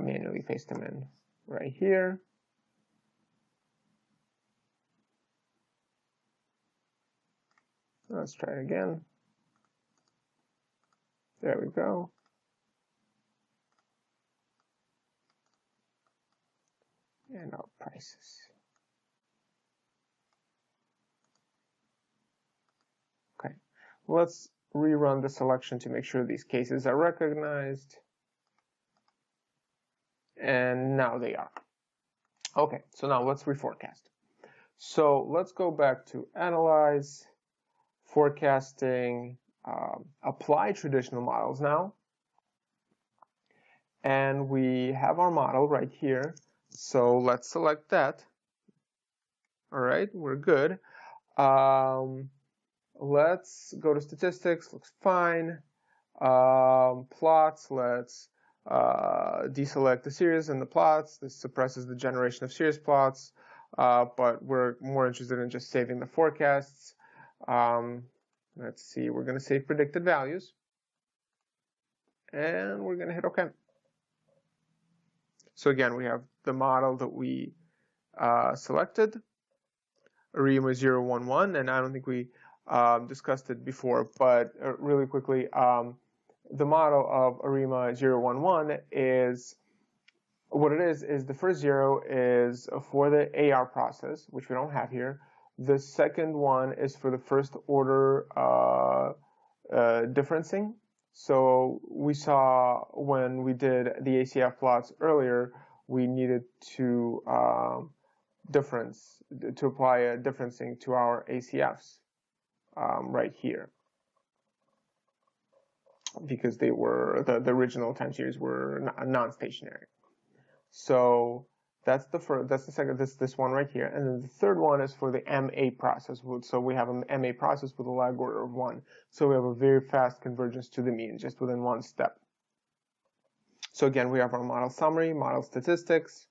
manually paste them in right here. Let's try it again. There we go. And our prices. Okay, let's rerun the selection to make sure these cases are recognized. And now they are. Okay, so now let's reforecast. So let's go back to Analyze, Forecasting, Apply Traditional Models now. And we have our model right here. So let's select that. All right, we're good. Let's go to Statistics, looks fine. Plots, let's deselect the series and the plots. This suppresses the generation of series plots, but we're more interested in just saving the forecasts. Let's see, we're going to save predicted values, and we're going to hit OK. So again, we have the model that we selected, ARIMA 011, and I don't think we discussed it before, but really quickly, the model of ARIMA 011 is, what it is the first 0 is for the AR process, which we don't have here. The second one is for the first order differencing. So we saw when we did the ACF plots earlier, we needed to apply a differencing to our ACFs right here, because they were the original time series were non-stationary. So that's the first, that's the second, this one right here, and then the third one is for the MA process. So we have an MA process with a lag order of 1. So we have a very fast convergence to the mean just within one step. So again, we have our model summary, model statistics,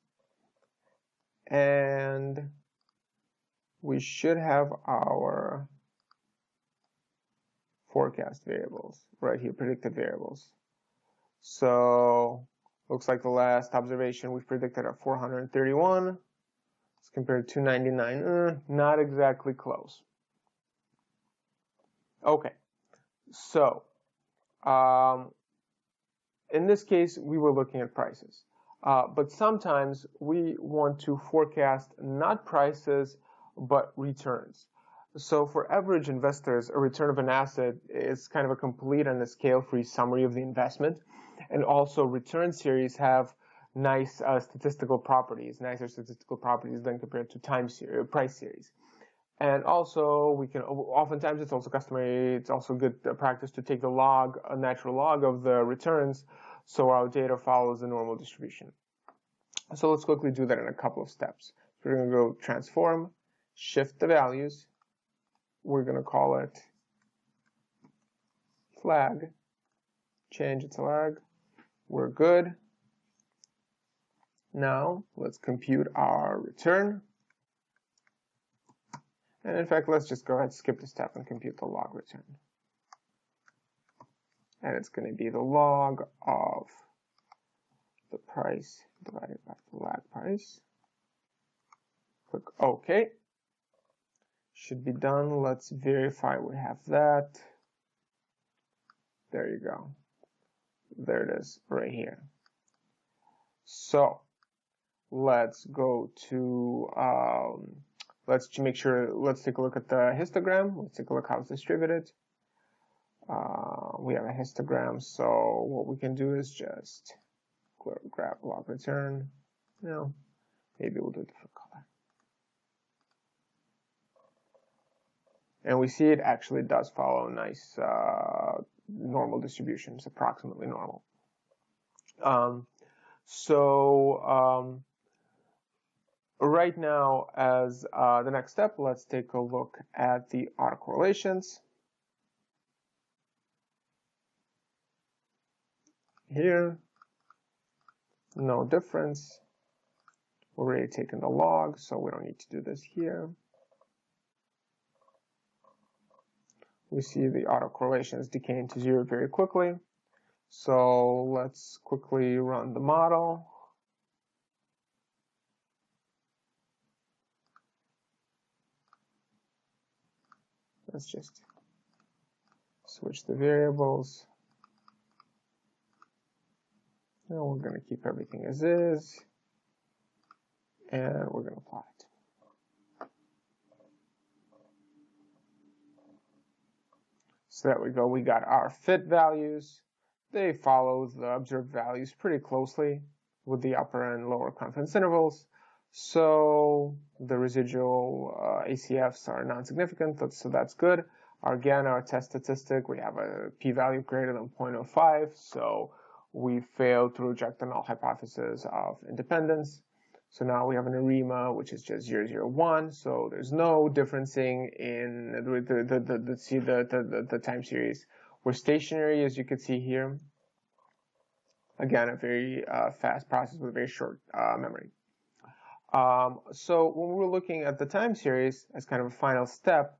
and we should have our forecast variables right here, predicted variables. So looks like the last observation we've predicted at 431. It's compared to 299. Not exactly close. Okay, so in this case, we were looking at prices. But sometimes we want to forecast not prices, but returns. So for average investors, a return of an asset is kind of a complete and a scale-free summary of the investment. And also return series have nice statistical properties, nicer statistical properties than compared to price series. And also we can, oftentimes it's also customary, it's also good practice to take the log, a natural log of the returns, so our data follows the normal distribution. So let's quickly do that in a couple of steps. So we're going to go transform, shift the values. We're going to call it flag, change it to lag. We're good. Now let's compute our return. And in fact, let's just go ahead and skip the step and compute the log return. And it's going to be the log of the price divided by the lag price. Click OK. Should be done. Let's verify we have that. There you go. There it is right here. So let's go to, let's take a look at the histogram. Let's take a look how it's distributed. We have a histogram, so what we can do is just grab log return. Maybe we'll do a different color. And we see it actually does follow a nice normal distribution. It's approximately normal. Right now, as the next step, let's take a look at the autocorrelations. Here, no difference. We're already taking the log, so we don't need to do this here. We see the autocorrelations decaying to 0 very quickly. So let's quickly run the model. Let's just switch the variables. Now we're going to keep everything as is, and we're going to plot it. So there we go. We got our fit values. They follow the observed values pretty closely with the upper and lower confidence intervals. So the residual ACFs are non-significant, so that's good. Again, our test statistic, we have a p-value greater than 0.05, so we failed to reject the null hypothesis of independence. So now we have an ARIMA, which is just 001, so there's no differencing in the time series. We're stationary, as you can see here. Again, a very fast process with a very short memory. So when we're looking at the time series as kind of a final step,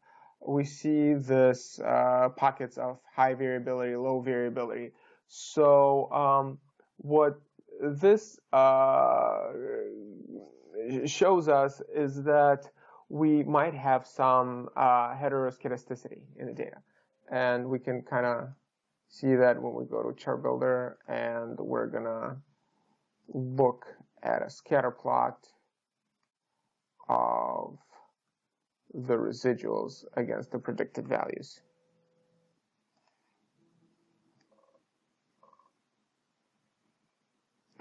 we see this pockets of high variability, low variability. So what this shows us is that we might have some heteroscedasticity in the data. And we can kind of see that when we go to chart builder, and we're going to look at a scatter plot of the residuals against the predicted values.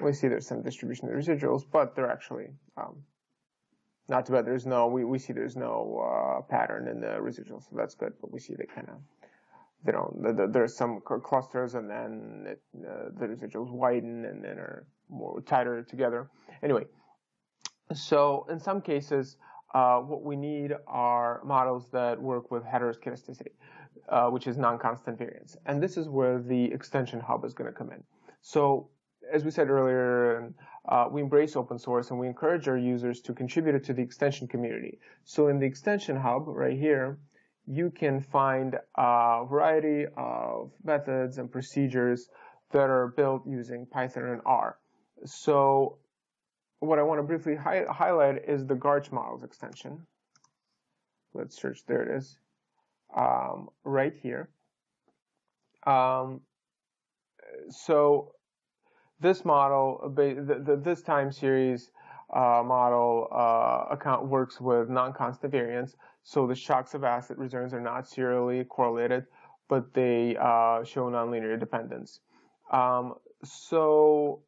We see there's some distribution of the residuals, but they're actually not too bad. There's no, we see there's no pattern in the residuals, so that's good. But we see they kind of, they don't. There's some clusters, and then the residuals widen and then are more tighter together. Anyway, so in some cases, what we need are models that work with heteroscedasticity, which is non-constant variance, and this is where the extension hub is going to come in. So, as we said earlier, we embrace open source and we encourage our users to contribute to the extension community. So in the extension hub right here, you can find a variety of methods and procedures that are built using Python and R. So what I want to briefly highlight is the Garch models extension. Let's search, there it is, right here. So this model, this time series model account works with non-constant variance. So the shocks of acid returns are not serially correlated, but they show nonlinear dependence. So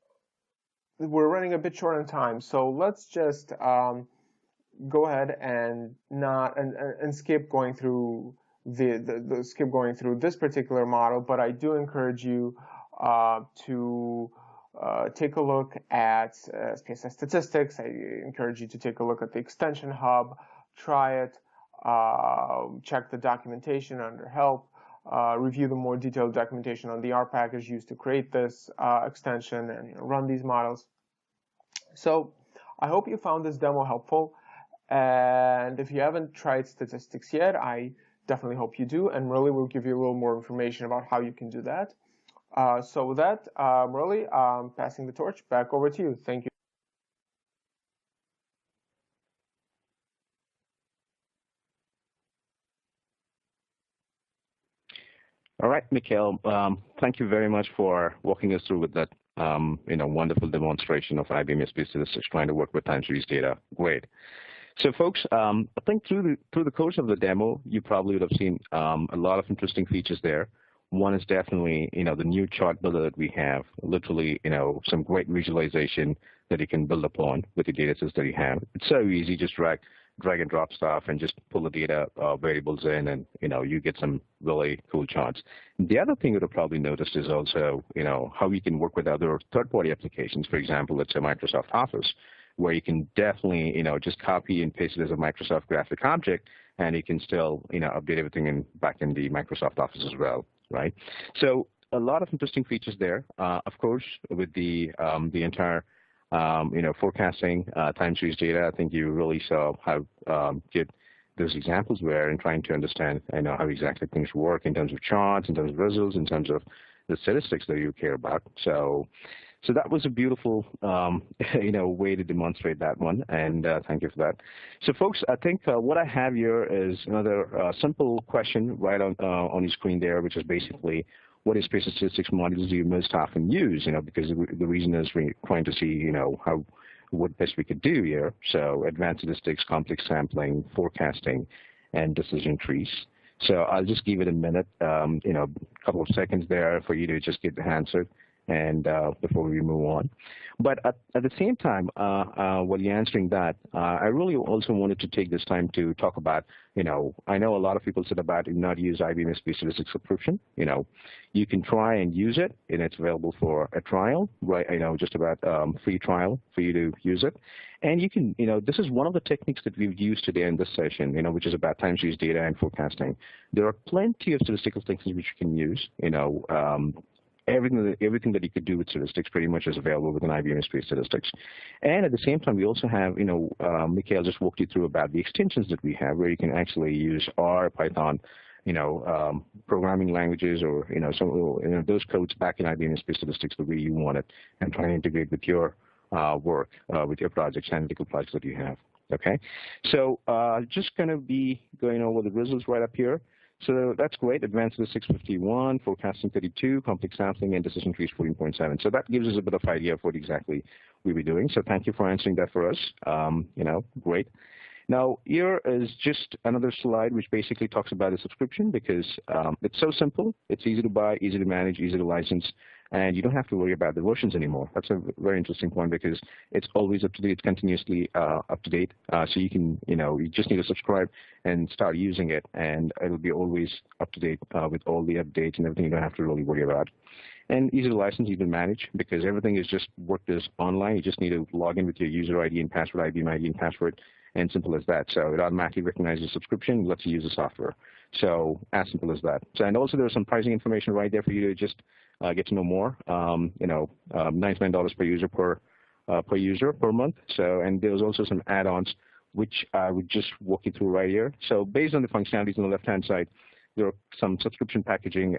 we're running a bit short on time. So let's just go ahead and skip going through skip going through this particular model. But I do encourage you to take a look at SPSS Statistics. I encourage you to take a look at the extension hub, try it, check the documentation under help, review the more detailed documentation on the R package used to create this extension, and run these models. So I hope you found this demo helpful, and if you haven't tried statistics yet, I definitely hope you do, and Murali will give you a little more information about how you can do that. So with that, Murali, passing the torch back over to you. Thank you. All right, Mikhail, thank you very much for walking us through with that wonderful demonstration of IBM SPSS trying to work with time series data. Great. So folks, I think through the course of the demo, you probably would have seen a lot of interesting features there. One is definitely, the new chart builder that we have, literally, some great visualization that you can build upon with the data sets that you have. It's so easy, just drag and drop stuff and just pull the data variables in, and, you get some really cool charts. The other thing you'll have probably noticed is also, how you can work with other third-party applications. For example, let's say Microsoft Office, where you can definitely, just copy and paste it as a Microsoft graphic object, and you can still, update everything back in the Microsoft Office as well, right? So a lot of interesting features there. Of course, with the entire, forecasting time series data, I think you really saw how good those examples were in trying to understand, how exactly things work in terms of charts, in terms of results, in terms of the statistics that you care about. So that was a beautiful, way to demonstrate that one, and thank you for that. So, folks, I think what I have here is another simple question right on your screen there, which is basically, what SPSS statistics modules do you most often use? Because the reason is we're trying to see, what best we could do here. So, advanced statistics, complex sampling, forecasting, and decision trees. So I'll just give it a minute, a couple of seconds there for you to just get the answer, and before we move on. But at the same time, while you're answering that, I really also wanted to take this time to talk about, I know a lot of people said about not use IBM SPSS Statistics subscription. You can try and use it, and it's available for a trial, right? Just about free trial for you to use it. And you can, this is one of the techniques that we've used today in this session, which is about time series data and forecasting. There are plenty of statistical techniques which you can use, everything that you could do with statistics pretty much is available within IBM SPSS Statistics. And at the same time, we also have, Mikhail just walked you through about the extensions that we have, where you can actually use R, Python, programming languages, or, some, those codes back in IBM SPSS Statistics the way you want it, and try to integrate with your work, with your projects, analytical projects that you have. Okay, so just going to be going over the results right up here. So that's great. Advanced Statistics 51, forecasting 32, complex sampling, and decision trees 14.7. So that gives us a bit of idea of what exactly we'll be doing. So thank you for answering that for us. Great. Now, here is just another slide which basically talks about the subscription, because it's so simple. It's easy to buy, easy to manage, easy to license, and you don't have to worry about the versions anymore. That's a very interesting point, because it's always up to date, continuously up to date. So you can, you just need to subscribe and start using it, and it'll be always up to date with all the updates and everything. You don't have to really worry about. And easy to license, easy to manage, because everything is just worked as online. You just need to log in with your user ID and password, IBM ID and password, and simple as that. So it automatically recognizes the subscription, lets you use the software. So as simple as that. So, and also there's some pricing information right there for you to just get to know more. $99 per user per month. So, and there's also some add-ons which I would just walk you through right here. So based on the functionalities on the left-hand side, there are some subscription packaging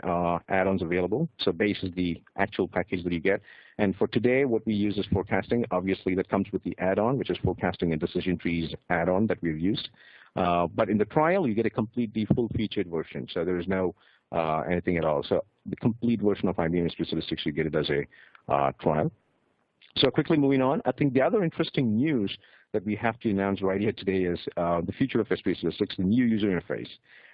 add-ons available. So base is the actual package that you get. And for today, what we use is forecasting. Obviously, that comes with the add-on, which is forecasting and decision trees add-on that we've used. But in the trial, you get a completely full-featured version. So there is no anything at all. So the complete version of IBM SPSS Statistics, you get it as a trial. So quickly moving on, I think the other interesting news that we have to announce right here today is the future of SPSS Statistics, the new user interface.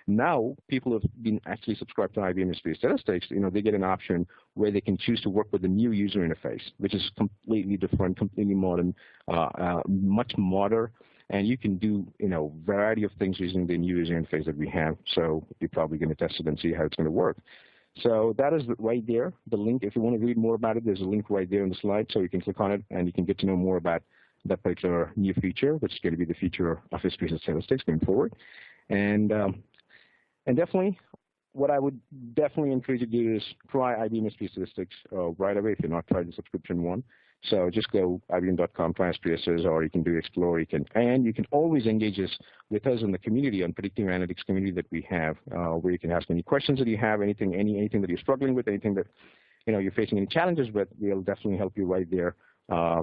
Now, people have been actually subscribed to IBM SPSS Statistics. They get an option where they can choose to work with the new user interface, which is completely different, completely modern, much modern, and you can do variety of things using the new user interface that we have. So you're probably going to test it and see how it's going to work. So that is right there, the link. If you want to read more about it, there's a link right there in the slide, so you can click on it and you can get to know more about that particular new feature, which is going to be the future of SPSS Statistics going forward. And definitely, what I would definitely encourage you to do is try IBM SPSS Statistics right away if you're not tried the subscription one. So just go ibm.com, try SPSS, or you can do Explore. And you can always engage us with us in the community, on Predictive Analytics community that we have, where you can ask any questions that you have, anything that you're struggling with, anything that you're facing any challenges with. We'll definitely help you right there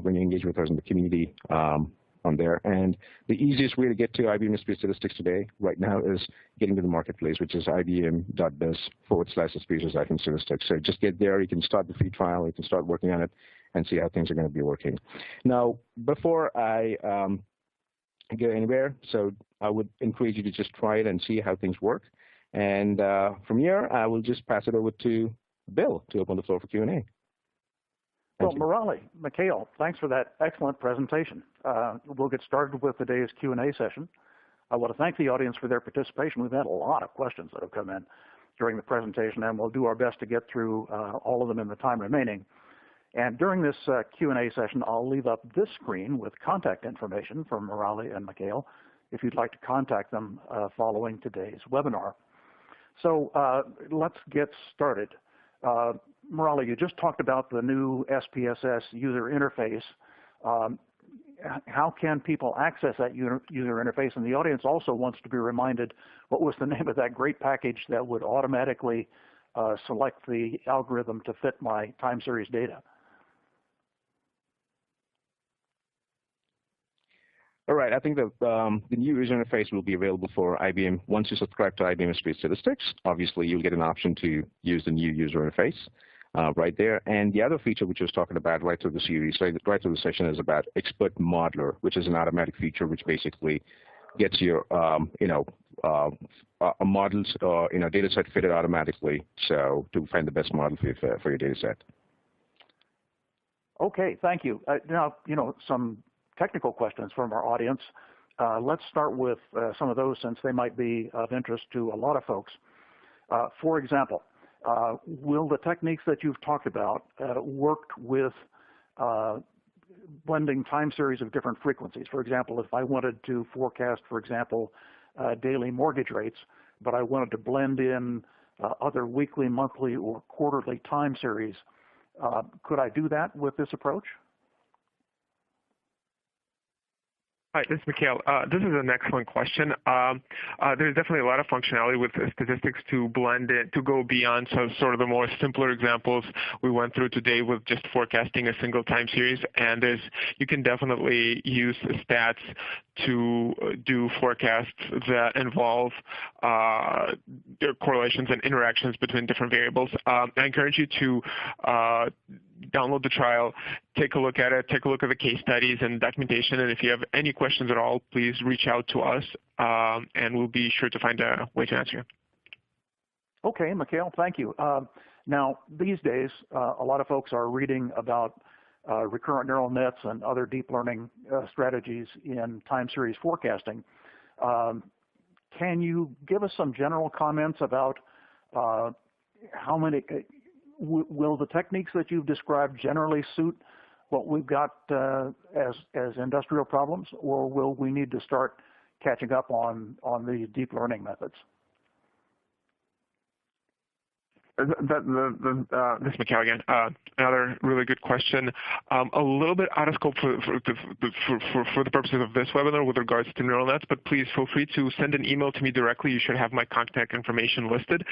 when you engage with us in the community on there. And the easiest way to get to IBM SPSS Statistics today, right now, is getting to the marketplace, which is ibm.biz/SPSS-statistics. So just get there. You can start the free trial. You can start working on it and see how things are going to be working. Now, before I go anywhere, so I would encourage you to just try it and see how things work. And from here, I will just pass it over to Bill to open the floor for Q&A. Well, Murali, Mikhail, thanks for that excellent presentation. We'll get started with today's Q&A session. I want to thank the audience for their participation. We've had a lot of questions that have come in during the presentation, and we'll do our best to get through all of them in the time remaining. And during this Q&A session, I'll leave up this screen with contact information from Murali and Mikhail if you'd like to contact them following today's webinar. So let's get started. Murali, you just talked about the new SPSS user interface. How can people access that user interface? And the audience also wants to be reminded what was the name of that great package that would automatically select the algorithm to fit my time series data. All right, I think that the new user interface will be available for IBM. Once you subscribe to IBM Space Statistics, obviously you'll get an option to use the new user interface right there. And the other feature which I was talking about right through the series, right through the session, is about Expert Modeler, which is an automatic feature which basically gets your, models, data set fitted automatically, so to find the best model for your data set. Okay, thank you. Now, some technical questions from our audience. Let's start with some of those since they might be of interest to a lot of folks. For example, will the techniques that you've talked about work with blending time series of different frequencies? For example, if I wanted to forecast, for example, daily mortgage rates, but I wanted to blend in other weekly, monthly, or quarterly time series, could I do that with this approach? Hi, this is Mikhail. This is an excellent question. There's definitely a lot of functionality with statistics to blend it, to go beyond sort of the more simpler examples we went through today with just forecasting a single time series. And you can definitely use stats to do forecasts that involve correlations and interactions between different variables. I encourage you to download the trial, take a look at it, take a look at the case studies and documentation, and if you have any questions at all, please reach out to us, and we'll be sure to find a way to answer you. Okay, Mikhail, thank you. Now, these days, a lot of folks are reading about recurrent neural nets and other deep learning strategies in time series forecasting. Can you give us some general comments about how many, will the techniques that you've described generally suit what we've got as industrial problems, or will we need to start catching up on the deep learning methods? This is Mikhail again. Another really good question. A little bit out of scope for the purposes of this webinar with regards to neural nets, but please feel free to send an email to me directly. You should have my contact information listed.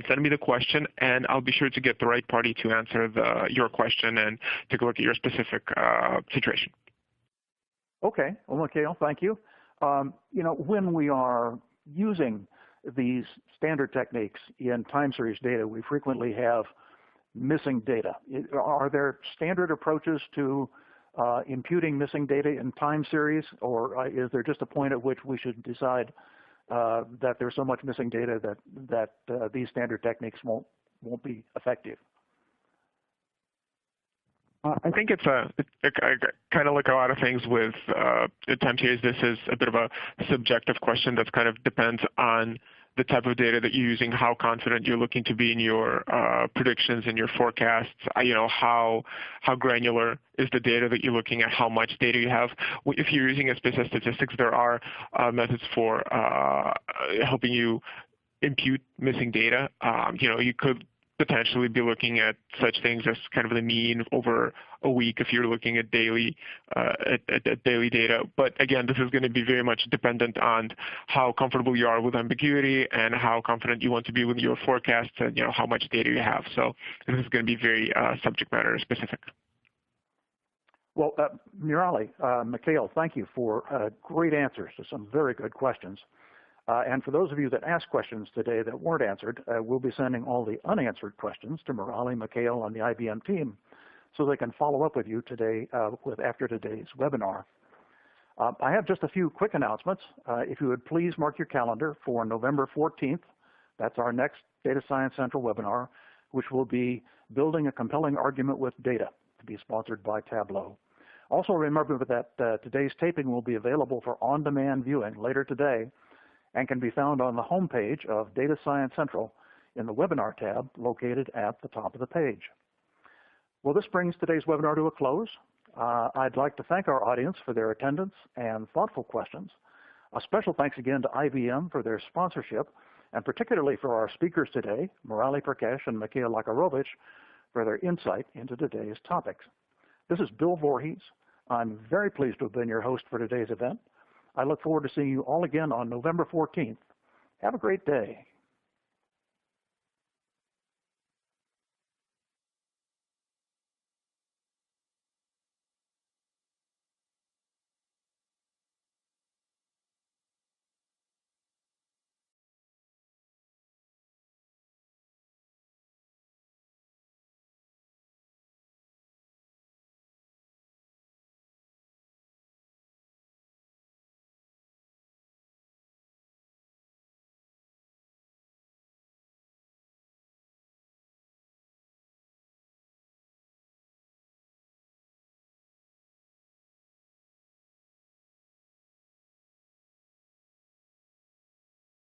Send me the question, and I'll be sure to get the right party to answer your question and take a look at your specific situation. Okay. Well, Mikhail, thank you. When we are using these standard techniques in time series data, we frequently have missing data. Are there standard approaches to imputing missing data in time series, or is there just a point at which we should decide that there's so much missing data that these standard techniques won't be effective? I think it's kind of like a lot of things with time series. This is a bit of a subjective question that kind of depends on the type of data that you're using, how confident you're looking to be in your predictions and your forecasts, how granular is the data that you're looking at, how much data you have. If you're using SPSS Statistics, there are methods for helping you impute missing data. You could potentially be looking at such things as kind of the mean over a week if you're looking at daily data. But again, this is going to be very much dependent on how comfortable you are with ambiguity and how confident you want to be with your forecasts and how much data you have. So this is going to be very subject matter specific. Well, Murali, Mikhail, thank you for great answers to some very good questions. And for those of you that asked questions today that weren't answered, we'll be sending all the unanswered questions to Murali, Mikhail, and the IBM team so they can follow up with you today after today's webinar. I have just a few quick announcements. If you would please mark your calendar for November 14th, That's our next Data Science Central webinar, which will be Building a Compelling Argument with Data, to be sponsored by Tableau. Also remember that today's taping will be available for on-demand viewing later today and can be found on the home page of Data Science Central in the Webinar tab located at the top of the page. Well, this brings today's webinar to a close. I'd like to thank our audience for their attendance and thoughtful questions. A special thanks again to IBM for their sponsorship, and particularly for our speakers today, Murali, Prakash, and Mikhail Lakirovich, for their insight into today's topics. This is Bill Vorhies. I'm very pleased to have been your host for today's event. I look forward to seeing you all again on November 14th. Have a great day.